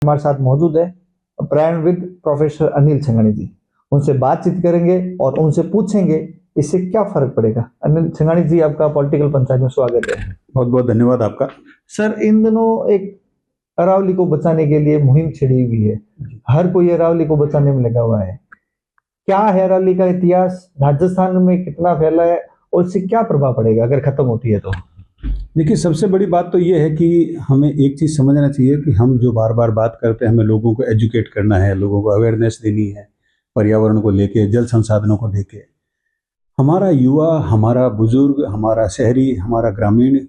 हमारे साथ मौजूद है प्रयाण विद प्रोफेसर अनिल छंगानी जी। उनसे बातचीत करेंगे और उनसे पूछेंगे इससे क्या फर्क पड़ेगा। अनिल छंगानी जी, आपका पॉलिटिकल पंचायत में स्वागत है। बहुत बहुत धन्यवाद आपका। सर, इन दिनों एक अरावली को बचाने के लिए मुहिम छिड़ी हुई है। हर कोई अरावली को बचाने में लगा हुआ है। क्या है अरावली का इतिहास, राजस्थान में कितना फैला है और इससे क्या प्रभाव पड़ेगा अगर खत्म होती है तो? देखिए, सबसे बड़ी बात तो ये है कि हमें एक चीज़ समझना चाहिए कि हम जो बार बार बात करते हैं, हमें लोगों को एजुकेट करना है, लोगों को अवेयरनेस देनी है पर्यावरण को लेके, जल संसाधनों को लेके। हमारा युवा, हमारा बुजुर्ग, हमारा शहरी, हमारा ग्रामीण,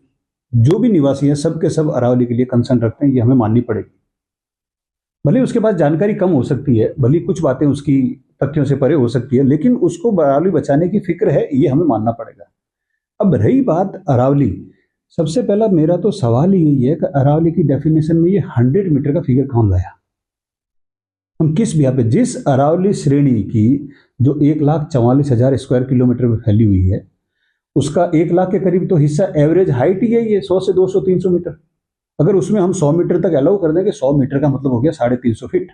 जो भी निवासी है, सब के सब अरावली के लिए कंसर्न रखते हैं। ये हमें माननी पड़ेगी। भले उसके पास जानकारी कम हो सकती है, भले कुछ बातें उसकी तथ्यों से परे हो सकती है, लेकिन उसको अरावली बचाने की फिक्र है, ये हमें मानना पड़ेगा। अब रही बात अरावली, सबसे पहला मेरा तो सवाल ही यही है कि अरावली की डेफिनेशन में ये 100 मीटर का फिगर कौन लाया? हम किस बिहार पे, जिस अरावली श्रेणी की जो 1,44,000 स्क्वायर किलोमीटर में फैली हुई है, उसका 1 लाख के करीब तो हिस्सा एवरेज हाइट ही यही है, 100 से 200 300 मीटर। अगर उसमें हम 100 मीटर तक अलाउ कर देंगे, 100 मीटर का मतलब हो गया 350 फीट।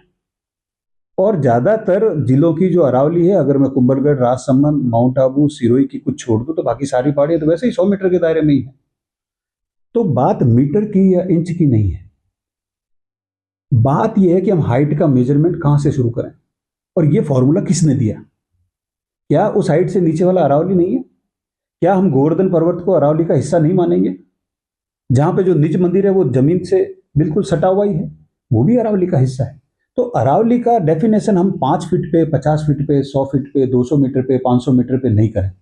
और ज्यादातर जिलों की जो अरावली है, अगर मैं कुंभलगढ़, राजसमंद, माउंट आबू, सिरोही की कुछ छोड़ दूं, तो बाकी सारी पहाड़ियां तो वैसे ही 100 मीटर के दायरे में ही है। तो बात मीटर की या इंच की नहीं है, बात यह है कि हम हाइट का मेजरमेंट कहां से शुरू करें और ये फॉर्मूला किसने दिया। क्या उस हाइट से नीचे वाला अरावली नहीं है? क्या हम गोवर्धन पर्वत को अरावली का हिस्सा नहीं मानेंगे? जहां पे जो निज मंदिर है वो जमीन से बिल्कुल सटा हुआ ही है, वो भी अरावली का हिस्सा है। तो अरावली का डेफिनेशन हम 5 फीट पे, 50 फीट पे, 100 फीट पे, 200 मीटर पे, 500 मीटर पे नहीं करें।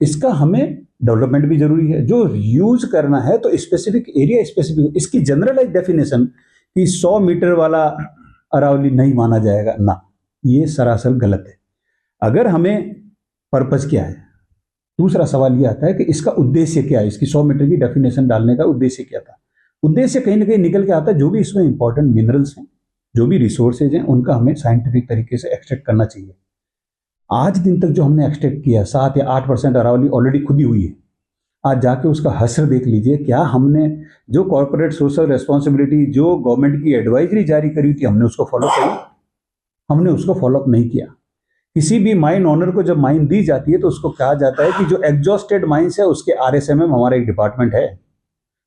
इसका हमें डेवलपमेंट भी जरूरी है। जो यूज करना है तो स्पेसिफिक एरिया स्पेसिफिक, इसकी जनरलाइज डेफिनेशन कि 100 मीटर वाला अरावली नहीं माना जाएगा ना, ये सरासर गलत है। अगर हमें पर्पज क्या है, दूसरा सवाल यह आता है कि इसका उद्देश्य क्या है, इसकी 100 मीटर की डेफिनेशन डालने का उद्देश्य क्या था। उद्देश्य कहीं ना कहीं निकल के आता है, जो भी इसमें इंपॉर्टेंट मिनरल्स हैं, जो भी रिसोर्सेज हैं, उनका हमें साइंटिफिक तरीके से एक्सट्रैक्ट करना चाहिए। आज दिन तक जो हमने एक्सट्रैक्ट किया, 7 या 8% अरावली ऑलरेडी खुदी हुई है। आज जाके उसका हश्र देख लीजिए। क्या हमने जो कॉर्पोरेट सोशल रेस्पॉन्सिबिलिटी, जो गवर्नमेंट की एडवाइजरी जारी करी थी, हमने उसको फॉलो करी? हमने उसको फॉलोअप नहीं किया। किसी भी माइन ओनर को जब माइन दी जाती है तो उसको कहा जाता है कि जो एग्जॉस्टेड माइंस है उसके आरएसएमएम, हमारा एक डिपार्टमेंट है,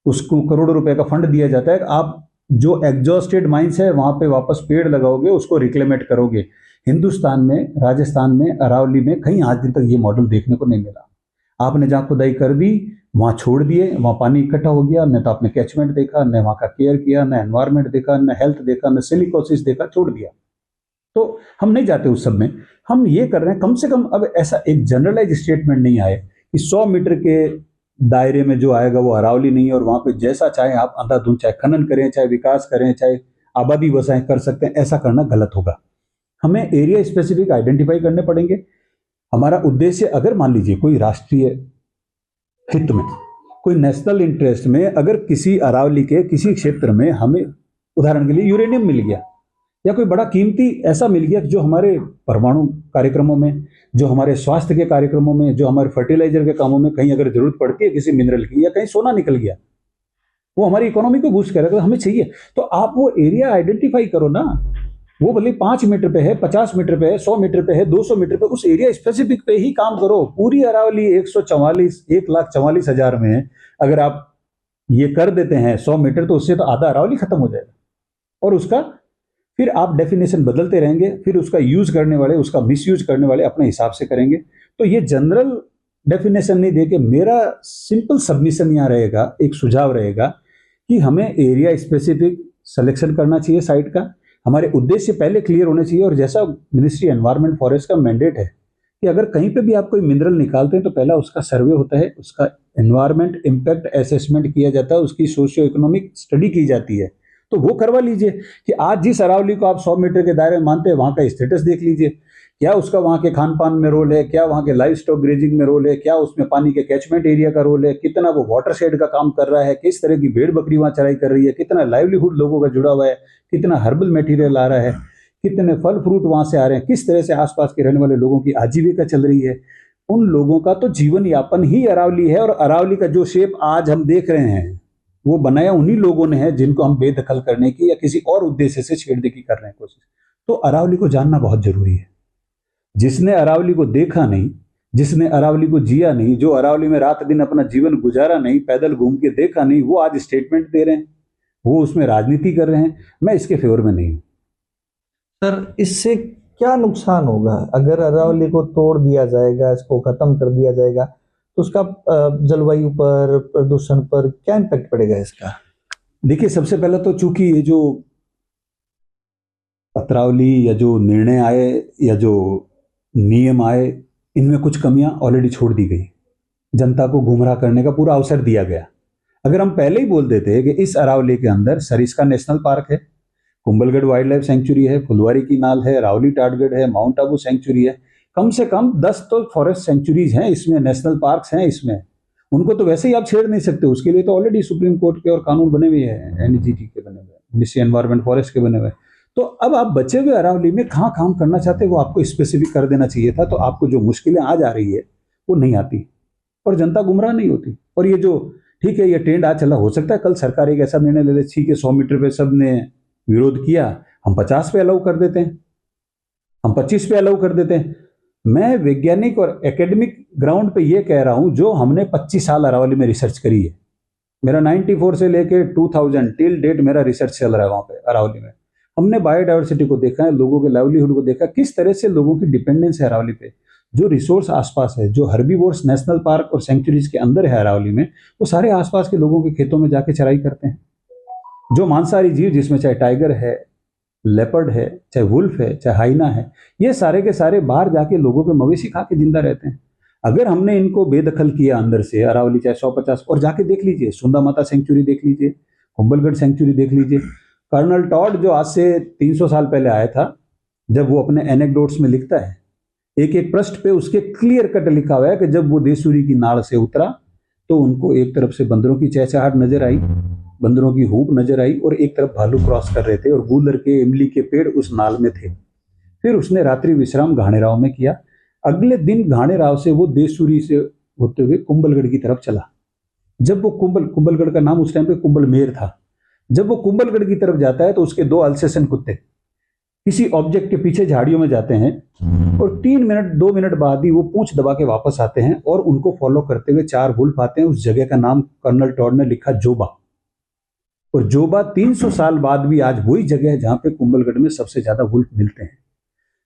उसको करोड़ों रुपए का फंड दिया जाता है कि आप जो एग्जॉस्टेड माइंस है वहां पे वापस पेड़ लगाओगे, उसको रिक्लेमेट करोगे। हिंदुस्तान में, राजस्थान में, अरावली में कहीं आज दिन तक ये मॉडल देखने को नहीं मिला। आपने जहां खुदाई कर दी वहां छोड़ दिए, वहां पानी इकट्ठा हो गया, न तो आपने कैचमेंट देखा, न वहां का केयर किया, न एनवायरमेंट देखा, न हेल्थ देखा, न सिलिकोसिस देखा, छोड़ दिया। तो हम नहीं जाते उस सब में। हम ये कर रहे हैं, कम से कम अब ऐसा एक जनरलाइज स्टेटमेंट नहीं आए कि 100 मीटर के दायरे में जो आएगा वो अरावली नहीं है और वहां पे जैसा चाहे आप अंधाधुंध चाहे खनन करें, चाहे विकास करें, चाहे आबादी बसाएं, कर सकते हैं। ऐसा करना गलत होगा। हमें एरिया स्पेसिफिक आइडेंटिफाई करने पड़ेंगे। हमारा उद्देश्य, अगर मान लीजिए कोई राष्ट्रीय हित में, कोई नेशनल इंटरेस्ट में, अगर किसी अरावली के किसी क्षेत्र में हमें उदाहरण के लिए यूरेनियम मिल गया या कोई बड़ा कीमती ऐसा मिल गया जो हमारे परमाणु कार्यक्रमों में, जो हमारे स्वास्थ्य के कार्यक्रमों में, जो हमारे फर्टिलाइजर के कामों में कहीं अगर जरूरत पड़ती है किसी मिनरल की, या कहीं सोना निकल गया, वो हमारी इकोनॉमी को बूस्ट करेगा, हमें चाहिए। तो आप वो एरिया आइडेंटिफाई करो ना। वो भले 5 मीटर पे है, 50 मीटर पे है, 100 मीटर पे है, 200 मीटर पे, उस एरिया स्पेसिफिक पे ही काम करो। पूरी अरावली 1,44,000 में अगर आप ये कर देते हैं 100 मीटर, तो उससे तो आधा अरावली खत्म हो जाएगा। और उसका फिर आप डेफिनेशन बदलते रहेंगे, फिर उसका यूज करने वाले, उसका मिसयूज करने वाले अपने हिसाब से करेंगे। तो ये जनरल डेफिनेशन नहीं देके मेरा सिंपल सबमिशन यहाँ रहेगा, एक सुझाव रहेगा कि हमें एरिया स्पेसिफिक सिलेक्शन करना चाहिए साइट का। हमारे उद्देश्य पहले क्लियर होने चाहिए। और जैसा मिनिस्ट्री एनवायरमेंट फॉरेस्ट का मैंडेट है कि अगर कहीं पे भी आप कोई मिनरल निकालते हैं तो पहला उसका सर्वे होता है, उसका एनवायरमेंट इम्पैक्ट असेसमेंट किया जाता है, उसकी सोशियो इकोनॉमिक स्टडी की जाती है। तो वो करवा लीजिए कि आज जिस अरावली को आप 100 मीटर के दायरे में मानते हैं, वहां का स्टेटस देख लीजिए। क्या उसका वहां के खान पान में रोल है, क्या वहां के लाइव स्टॉक ग्रेजिंग में रोल है, क्या उसमें पानी के कैचमेंट एरिया का रोल है, कितना वो वाटर शेड का काम कर रहा है, किस तरह की भेड़ बकरी वहां चराई कर रही है, कितना लाइवलीहुड लोगों का जुड़ा हुआ है, कितना हर्बल मटेरियल आ रहा है, कितने फल फ्रूट वहां से आ रहे हैं, किस तरह से आसपास के रहने वाले लोगों की आजीविका चल रही है। उन लोगों का तो जीवन यापन ही अरावली है। और अरावली का जो शेप आज हम देख रहे हैं, वो बनाया उन्हीं लोगों ने है जिनको हम बेदखल करने की या किसी और उद्देश्य से छेड़ने की कर रहे हैं कोशिश। तो अरावली को जानना बहुत जरूरी है। जिसने अरावली को देखा नहीं, जिसने अरावली को जिया नहीं, जो अरावली में रात दिन अपना जीवन गुजारा नहीं, पैदल घूम के देखा नहीं, वो आज स्टेटमेंट दे रहे हैं, वो उसमें राजनीति कर रहे हैं। मैं इसके फेवर में नहीं हूं। सर, इससे क्या नुकसान होगा अगर अरावली को तोड़ दिया जाएगा, इसको खत्म कर दिया जाएगा, तो उसका जलवायु पर, प्रदूषण पर क्या इम्पैक्ट पड़ेगा इसका? देखिए, सबसे पहले तो चूंकि ये जो पत्रावली या जो निर्णय आए या जो नियम आए, इनमें कुछ कमियां ऑलरेडी छोड़ दी गई। जनता को गुमराह करने का पूरा अवसर दिया गया। अगर हम पहले ही बोल देते कि इस अरावली के अंदर सरिस्का नेशनल पार्क है, कुंभलगढ़ वाइल्ड लाइफ सेंचुरी है, फुलवारी की नाल है, रावली टाटगढ़ है, माउंट आबू सेंचुरी है, कम से कम 10 तो फॉरेस्ट सेंचुरीज हैं इसमें, नेशनल पार्क्स हैं इसमें। उनको तो वैसे ही आप छेड़ नहीं सकते, उसके लिए तो ऑलरेडी सुप्रीम कोर्ट के और कानून बने हुए हैं, एनजीटी के बने हुए, मिनिस्ट्री एनवायरमेंट फॉरेस्ट के बने हुए। तो अब आप बचे हुए अरावली में कहाँ काम करना चाहते हैं वो आपको स्पेसिफिक कर देना चाहिए था, तो आपको जो मुश्किलें आज आ रही है वो नहीं आती और जनता गुमराह नहीं होती। और ये जो ठीक है, ये ट्रेंड आज चला, हो सकता है कल सरकार एक ऐसा निर्णय ले ले, ठीक है 100 मीटर पे सब ने विरोध किया, हम 50 पे अलाउ कर देते हैं, हम 25 पे अलाउ कर देते हैं। मैं वैज्ञानिक और एकेडमिक ग्राउंड पे ये कह रहा हूं, जो हमने 25 साल अरावली में रिसर्च करी है, मेरा 94 से लेके 2000 टिल डेट मेरा रिसर्च चल रहा है वहां पे अरावली में। हमने बायोडाइवर्सिटी को देखा है, लोगों के लाइवलीहुड को देखा, किस तरह से लोगों की डिपेंडेंस है अरावली पे। जो रिसोर्स आसपास है, जो हर्बीवोर्स नेशनल पार्क और सेंचुरीज के अंदर है अरावली में, वो सारे आसपास के लोगों के खेतों में जाके चराई करते हैं। जो मांसाहारी जीव, जिसमें चाहे टाइगर है, लेपर्ड है, चाहे वुल्फ है, चाहे हाइना है, ये सारे के सारे बाहर जाके लोगों के मवेशी खा के जिंदा रहते हैं। अगर हमने इनको बेदखल किया अंदर से, अरावली चाहे 150, और जाके देख लीजिए सुंदा माता सेंचुरी देख लीजिए, कुंभलगढ़ सेंचुरी देख लीजिए। कर्नल टॉड जो आज से 300 साल पहले आया था, जब वो अपने एनेक्डोट्स में लिखता है, एक एक पृष्ठ पे उसके क्लियर कट लिखा हुआ है कि जब वो देसूरी की नाड़ से उतरा तो उनको एक तरफ से बंदरों की चहचहाट नजर आई, बंदरों की हूप नजर आई, और एक तरफ भालू क्रॉस कर रहे थे, और गूलर के इमली के पेड़ उस नाल में थे। फिर उसने रात्रि विश्राम घाणेराव में किया। अगले दिन घाणेराव से वो देसूरी से होते हुए कुंभलगढ़ की तरफ चला। जब वो कुंभलगढ़ का नाम उस टाइम पे कुंभलमेर था। जब वो कुंभलगढ़ की तरफ जाता है तो उसके 2 अल्सेशन कुत्ते किसी ऑब्जेक्ट के पीछे झाड़ियों में जाते हैं, और 3 मिनट 2 मिनट बाद ही वो पूंछ दबा के वापस आते हैं, और उनको फॉलो करते हुए 4 वुल्फ आते हैं। उस जगह का नाम कर्नल टॉड ने लिखा जोबा, और जोबा 300 साल बाद भी आज वही जगह है जहां पे कुंभलगढ़ में सबसे ज्यादा वुल्फ मिलते हैं।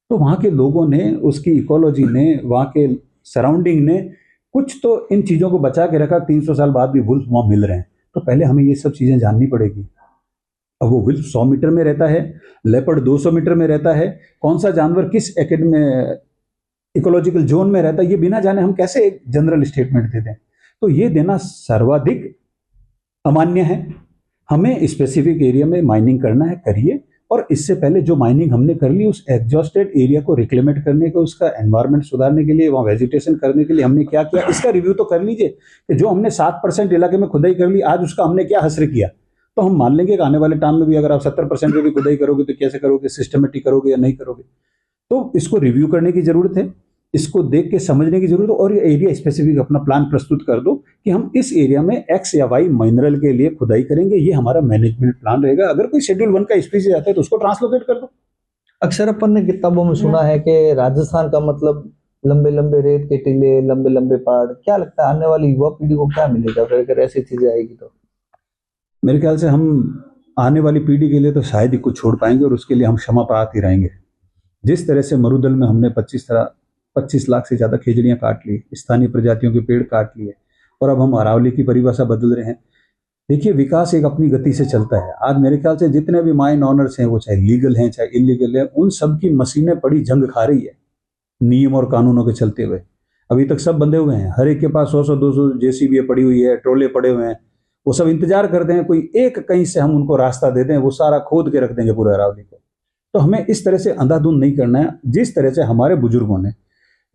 तो वहां के लोगों ने, उसकी इकोलॉजी ने, वहां के सराउंडिंग ने कुछ तो इन चीजों को बचा के रखा। 300 साल बाद भी वुल्फ वहां मिल रहे हैं। तो पहले हमें ये सब चीजें जाननी पड़ेगी। अब वो वुल्फ 100 मीटर में रहता है, लेपर्ड 200 मीटर में रहता है, कौन सा जानवर किस इकोलॉजिकल जोन में रहता है, ये बिना जाने हम कैसे एक जनरल स्टेटमेंट देते हैं? तो ये देना सर्वाधिक अमान्य है। हमें स्पेसिफिक एरिया में माइनिंग करना है, करिए, और इससे पहले जो माइनिंग हमने कर ली उस एग्जॉस्टेड एरिया को रिक्लेमेट करने का, उसका एनवायरनमेंट सुधारने के लिए, वहाँ वेजिटेशन करने के लिए हमने क्या किया, इसका रिव्यू तो कर लीजिए कि जो हमने 7% इलाके में खुदाई कर ली, आज उसका हमने क्या हश्र किया। तो हम मान लेंगे कि आने वाले टाइम में भी अगर आप 70% में भी खुदाई करोगे तो कैसे करोगे, सिस्टमेटिक करोगे या नहीं करोगे। तो इसको रिव्यू करने की जरूरत है, इसको देख के समझने की जरूरत है, और ये एरिया स्पेसिफिक अपना प्लान प्रस्तुत कर दो कि हम इस एरिया में एक्स या वाई मिनरल के लिए खुदाई करेंगे। ये हमारा मैनेजमेंट प्लान रहेगा। अगर कोई शेड्यूल 1 का स्पीसीज आता है तो उसको ट्रांसलोकेट कर दो। अक्सर अपन ने किताबों में सुना है कि राजस्थान का मतलब लंबे लंबे रेत के टीले, लंबे लंबे पहाड़। क्या लगता है आने वाली युवा पीढ़ी को क्या मिलेगा फिर अगर ऐसी चीजें आएगी तो? मेरे ख्याल से हम आने वाली पीढ़ी के लिए तो शायद ही कुछ छोड़ पाएंगे, और उसके लिए हम क्षमा प्रार्थी रहेंगे। जिस तरह से मरुदल में हमने 25 लाख से ज्यादा खेजड़ियां काट ली, स्थानीय प्रजातियों के पेड़ काट लिए, और अब हम अरावली की परिभाषा बदल रहे हैं। देखिए, विकास एक अपनी गति से चलता है। आज मेरे ख्याल से जितने भी माइन ऑनर्स हैं, वो चाहे लीगल हैं चाहे इलीगल हैं, उन सब की मशीनें पड़ी जंग खा रही है नियम और कानूनों के चलते हुए। अभी तक सब बंधे हुए हैं, हर एक के पास 100-200 जेसीबी पड़ी हुई है, ट्रोले पड़े हुए हैं। वो सब इंतजार करते हैं कोई एक कहीं से हम उनको रास्ता दे दें, वो सारा खोद के रख देंगे पूरे अरावली को। तो हमें इस तरह से अंधाधुंध नहीं करना है। जिस तरह से हमारे बुजुर्गों ने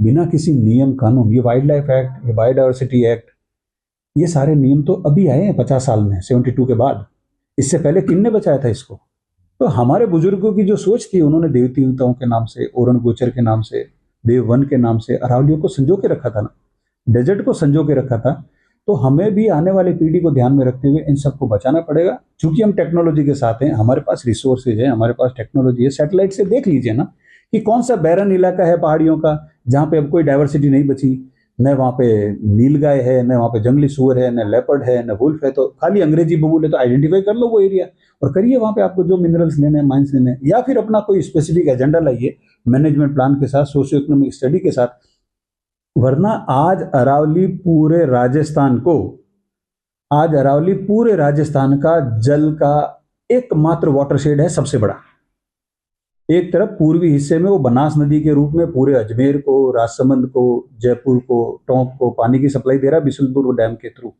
बिना किसी नियम कानून, ये वाइल्ड लाइफ एक्ट, ये बायोडाइवर्सिटी एक्ट, ये सारे नियम तो अभी आए हैं 50 साल में, 72 के बाद। इससे पहले किन ने बचाया था इसको? तो हमारे बुजुर्गों की जो सोच थी, उन्होंने देवती देवताओं के नाम से, ओरण गोचर के नाम से, देव वन के नाम से अरावलियों को संजो के रखा था ना, डेजर्ट को संजो के रखा था। तो हमें भी आने वाली पीढ़ी को ध्यान में रखते हुए इन सबको बचाना पड़ेगा। क्योंकि हम टेक्नोलॉजी के साथ हैं, हमारे पास रिसोर्सेज है, हमारे पास टेक्नोलॉजी है। सैटेलाइट से देख लीजिए ना कि कौन सा बैरन इलाका है पहाड़ियों का जहाँ पे अब कोई डाइवर्सिटी नहीं बची, न वहाँ पे नीलगाय है, न वहाँ पे जंगली सुअर है, न लेपर्ड है, न वुल्फ है। तो खाली अंग्रेजी बबूल है, तो आइडेंटिफाई कर लो वो एरिया और करिए वहाँ पे आपको जो मिनरल्स लेने हैं, माइंस लेने हैं, या फिर अपना कोई स्पेसिफिक एजेंडा लाइए मैनेजमेंट प्लान के साथ, सोशियो इकोनॉमिक स्टडी के साथ। वरना आज अरावली पूरे राजस्थान का जल का एकमात्र वाटरशेड है, सबसे बड़ा। एक तरफ पूर्वी हिस्से में वो बनास नदी के रूप में पूरे अजमेर को, राजसमंद को, जयपुर को, टोंक को पानी की सप्लाई दे रहा है बिशुलपुर डैम के थ्रू।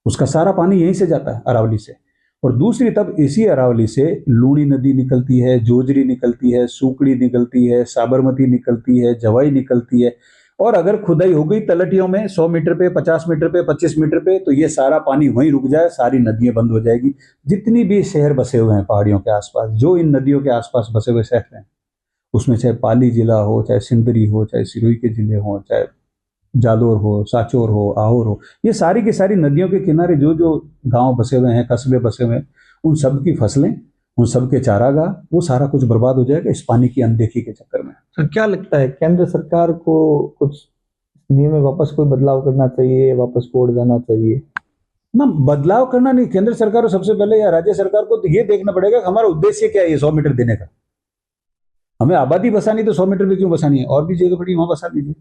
उसका सारा पानी यहीं से जाता है, अरावली से। और दूसरी तरफ इसी अरावली से लूणी नदी निकलती है, जोजरी निकलती है, सूकड़ी निकलती है, साबरमती निकलती है, जवाई निकलती है। और अगर खुदाई हो गई तलटियों में 100 मीटर पे, 50 मीटर पे, 25 मीटर पे, तो ये सारा पानी वहीं रुक जाए, सारी नदियां बंद हो जाएगी। जितनी भी शहर बसे हुए हैं पहाड़ियों के आसपास, जो इन नदियों के आसपास बसे हुए शहर हैं, उसमें चाहे पाली जिला हो, चाहे सिंदरी हो, चाहे सिरोही के जिले हो, चाहे जालोर हो, साचोर हो, आहोर हो, ये सारी की सारी नदियों के किनारे जो जो गांव बसे हुए हैं, कस्बे बसे हुए हैं, उन सब की फसलें, उन सब के चारागाह, वो सारा कुछ बर्बाद हो जाएगा इस पानी की अनदेखी के चक्कर में। तो क्या लगता है केंद्र सरकार को कुछ नियम में वापस कोई बदलाव करना चाहिए, वापस कोड जाना चाहिए? ना, बदलाव करना नहीं, केंद्र सरकार को सबसे पहले या राज्य सरकार को तो ये देखना पड़ेगा कि हमारा उद्देश्य क्या है ये 100 मीटर देने का। हमें आबादी बसानी तो 100 मीटर पे क्यों बसानी है, और भी जगह पड़ी वहां बसा लीजिए।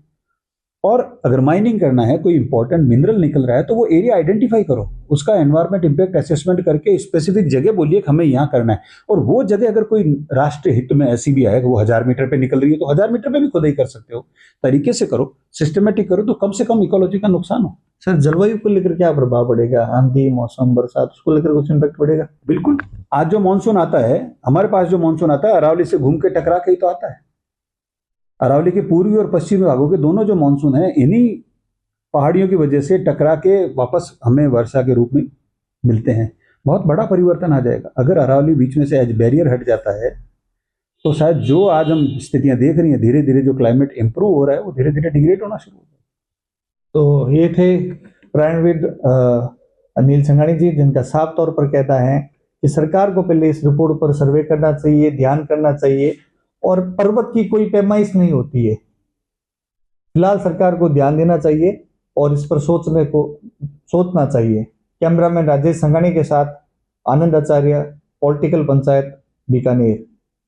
और अगर माइनिंग करना है, कोई इंपॉर्टेंट मिनरल निकल रहा है, तो वो एरिया आइडेंटिफाई करो, उसका एनवायरमेंट इंपैक्ट असेसमेंट करके स्पेसिफिक जगह बोलिए कि हमें यहाँ करना है। और वो जगह अगर कोई राष्ट्रीय हित में ऐसी भी है कि वो 1000 मीटर पे निकल रही है, तो 1000 मीटर पे भी खुदाई कर सकते हो। तरीके से करो, सिस्टमेटिक करो, तो कम से कम इकोलॉजी का नुकसान हो। सर, जलवायु को लेकर क्या प्रभाव पड़ेगा? आंधी, मौसम, बरसात, उसको लेकर कुछ इम्पैक्ट पड़ेगा? बिल्कुल। आज जो मानसून आता है, हमारे पास जो मानसून आता है, अरावली से घूम के टकरा के ही तो आता है। अरावली के पूर्वी और पश्चिमी भागों के दोनों जो मानसून है, इन्हीं पहाड़ियों की वजह से टकरा के वापस हमें वर्षा के रूप में मिलते हैं। बहुत बड़ा परिवर्तन आ जाएगा अगर अरावली बीच में से एज बैरियर हट जाता है, तो शायद जो आज हम स्थितियां देख रही हैं, धीरे धीरे जो क्लाइमेट इंप्रूव हो रहा है, वो धीरे धीरे डिग्रेड होना शुरू हो जाएगा। तो ये थे प्रायणविद अनिल संघानी जी, जिनका साफ तौर पर कहना है कि सरकार को पहले इस रिपोर्ट पर सर्वे करना चाहिए, ध्यान करना चाहिए, और पर्वत की कोई पैमाइश नहीं होती है। फिलहाल सरकार को ध्यान देना चाहिए और इस पर सोचना चाहिए। कैमरामैन राजेश संघानी के साथ आनंद आचार्य, पॉलिटिकल पंचायत, बीकानेर।